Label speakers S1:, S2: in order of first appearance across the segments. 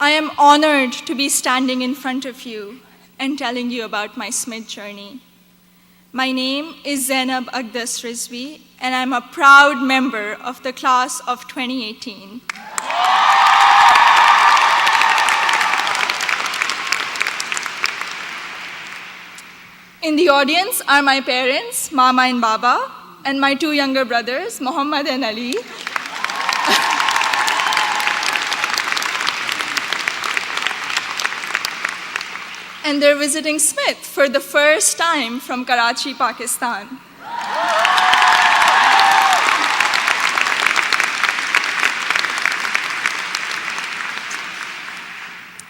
S1: I am honored to be standing in front of you and telling you about my Smith journey. My name is Zainab Aqdas Rizvi, and I'm a proud member of the class of 2018. In the audience are my parents, Mama and Baba, and my two younger brothers, Muhammad and Ali. And they're visiting Smith for the first time from Karachi, Pakistan.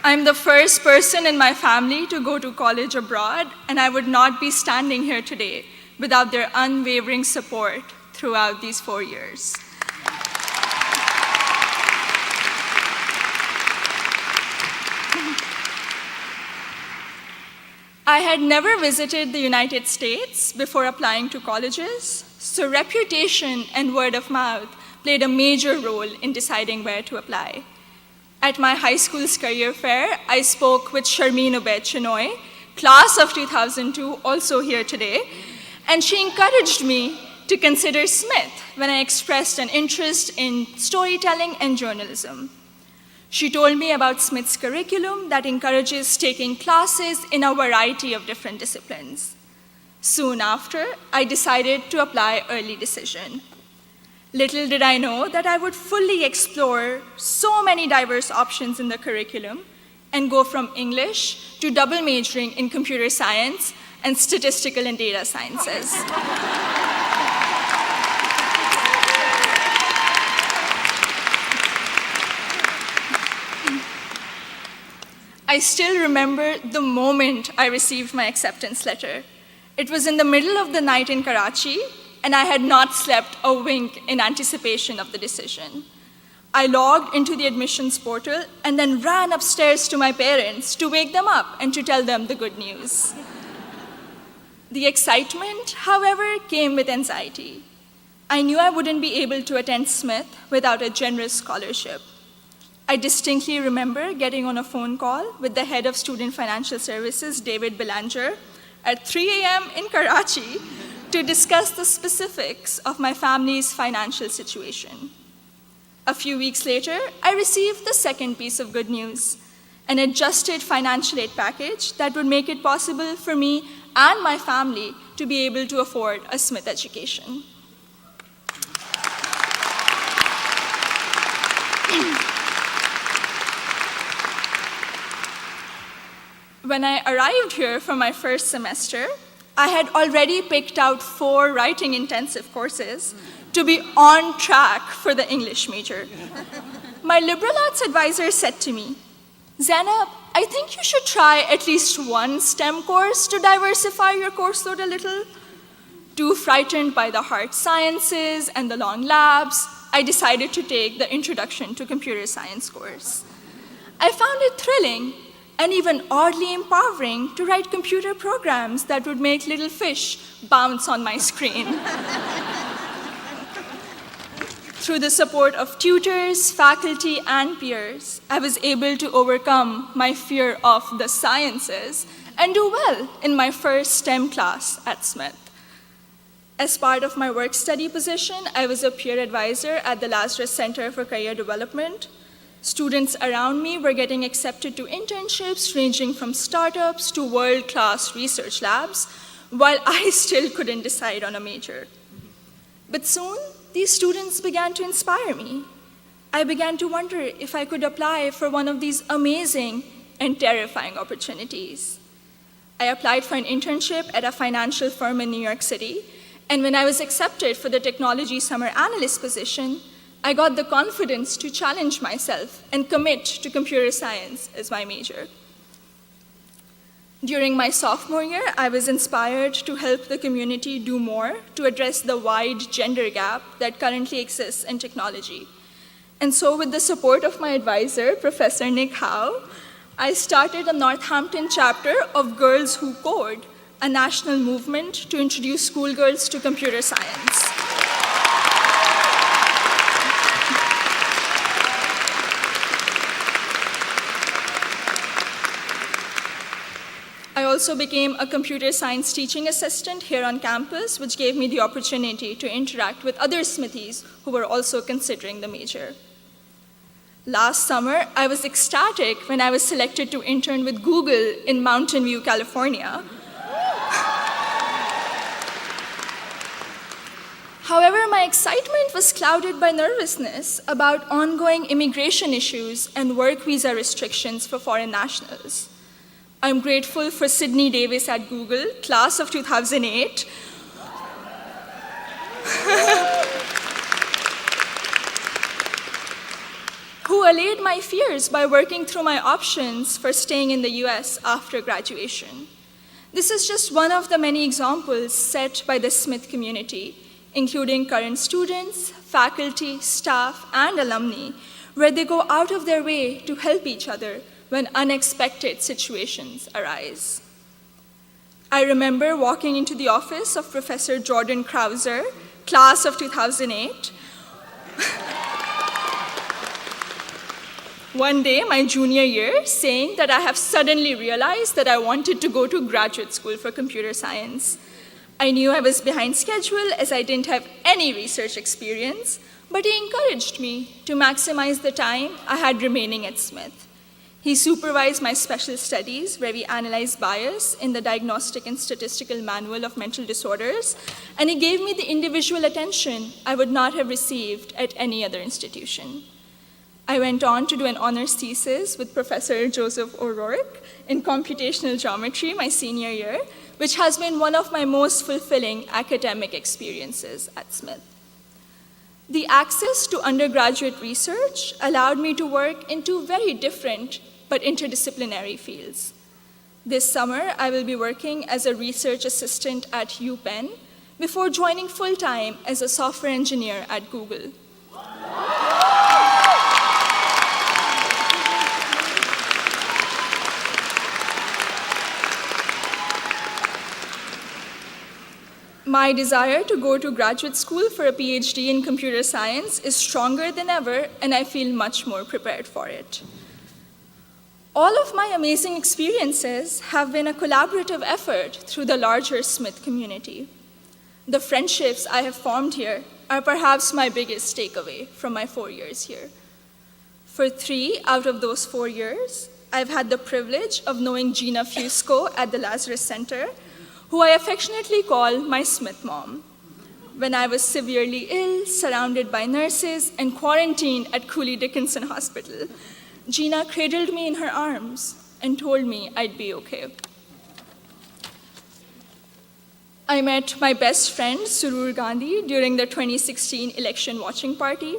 S1: I'm the first person in my family to go to college abroad, and I would not be standing here today without their unwavering support throughout these 4 years. I had never visited the United States before applying to colleges, so reputation and word of mouth played a major role in deciding where to apply. At my high school's career fair, I spoke with Sharmeen Ubaid Chinoy, class of 2002, also here today, and she encouraged me to consider Smith when I expressed an interest in storytelling and journalism. She told me about Smith's curriculum that encourages taking classes in a variety of different disciplines. Soon after, I decided to apply early decision. Little did I know that I would fully explore so many diverse options in the curriculum and go from English to double majoring in computer science and statistical and data sciences. I still remember the moment I received my acceptance letter. It was in the middle of the night in Karachi, and I had not slept a wink in anticipation of the decision. I logged into the admissions portal and then ran upstairs to my parents to wake them up and to tell them the good news. The excitement, however, came with anxiety. I knew I wouldn't be able to attend Smith without a generous scholarship. I distinctly remember getting on a phone call with the head of Student Financial Services, David Belanger, at 3 a.m. in Karachi to discuss the specifics of my family's financial situation. A few weeks later, I received the second piece of good news, an adjusted financial aid package that would make it possible for me and my family to be able to afford a Smith education. When I arrived here for my first semester, I had already picked out 4 writing-intensive courses to be on track for the English major. My liberal arts advisor said to me, "Zainab, I think you should try at least one STEM course to diversify your course load a little." Too frightened by the hard sciences and the long labs, I decided to take the Introduction to Computer Science course. I found it thrilling and even oddly empowering to write computer programs that would make little fish bounce on my screen. Through the support of tutors, faculty, and peers, I was able to overcome my fear of the sciences and do well in my first STEM class at Smith. As part of my work-study position, I was a peer advisor at the Lazarus Center for Career Development. Students around me were getting accepted to internships ranging from startups to world-class research labs, while I still couldn't decide on a major. But soon, these students began to inspire me. I began to wonder if I could apply for one of these amazing and terrifying opportunities. I applied for an internship at a financial firm in New York City, and when I was accepted for the technology summer analyst position, I got the confidence to challenge myself and commit to computer science as my major. During my sophomore year, I was inspired to help the community do more to address the wide gender gap that currently exists in technology. And so with the support of my advisor, Professor Nick Howe, I started a Northampton chapter of Girls Who Code, a national movement to introduce schoolgirls to computer science. also became a computer science teaching assistant here on campus, which gave me the opportunity to interact with other Smithies who were also considering the major. Last summer, I was ecstatic when I was selected to intern with Google in Mountain View, California. However, my excitement was clouded by nervousness about ongoing immigration issues and work visa restrictions for foreign nationals. I'm grateful for Sydney Davis at Google, class of 2008, who allayed my fears by working through my options for staying in the US after graduation. This is just one of the many examples set by the Smith community, including current students, faculty, staff, and alumni, where they go out of their way to help each other when unexpected situations arise. I remember walking into the office of Professor Jordan Krauser, class of 2008. One day, my junior year, saying that I have suddenly realized that I wanted to go to graduate school for computer science. I knew I was behind schedule as I didn't have any research experience, but he encouraged me to maximize the time I had remaining at Smith. He supervised my special studies, where we analyzed bias in the Diagnostic and Statistical Manual of Mental Disorders, and he gave me the individual attention I would not have received at any other institution. I went on to do an honors thesis with Professor Joseph O'Rourke in computational geometry my senior year, which has been one of my most fulfilling academic experiences at Smith. The access to undergraduate research allowed me to work in two very different but interdisciplinary fields. This summer, I will be working as a research assistant at UPenn before joining full-time as a software engineer at Google. My desire to go to graduate school for a PhD in computer science is stronger than ever, and I feel much more prepared for it. All of my amazing experiences have been a collaborative effort through the larger Smith community. The friendships I have formed here are perhaps my biggest takeaway from my 4 years here. For 3 out of those 4 years, I've had the privilege of knowing Gina Fusco at the Lazarus Center, who I affectionately call my Smith mom. When I was severely ill, surrounded by nurses, and quarantined at Cooley Dickinson Hospital, Gina cradled me in her arms and told me I'd be okay. I met my best friend, Surur Gandhi, during the 2016 election watching party.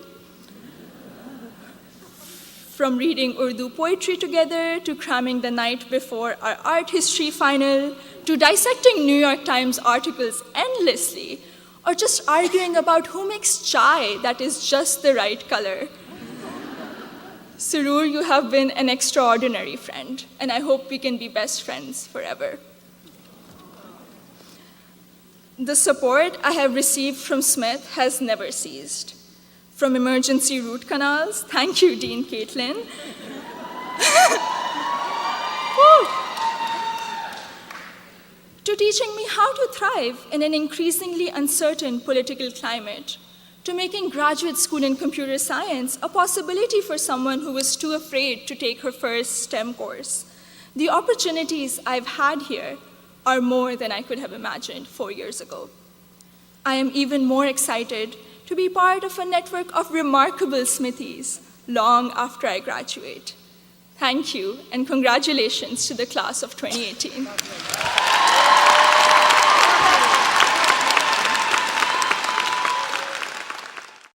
S1: From reading Urdu poetry together, to cramming the night before our art history final, to dissecting New York Times articles endlessly, or just arguing about who makes chai that is just the right color. Surur, you have been an extraordinary friend, and I hope we can be best friends forever. The support I have received from Smith has never ceased. From emergency root canals, thank you, Dean Caitlin. To teaching me how to thrive in an increasingly uncertain political climate, to making graduate school in computer science a possibility for someone who was too afraid to take her first STEM course. The opportunities I've had here are more than I could have imagined 4 years ago. I am even more excited to be part of a network of remarkable Smithies long after I graduate. Thank you, and congratulations to the class of 2018.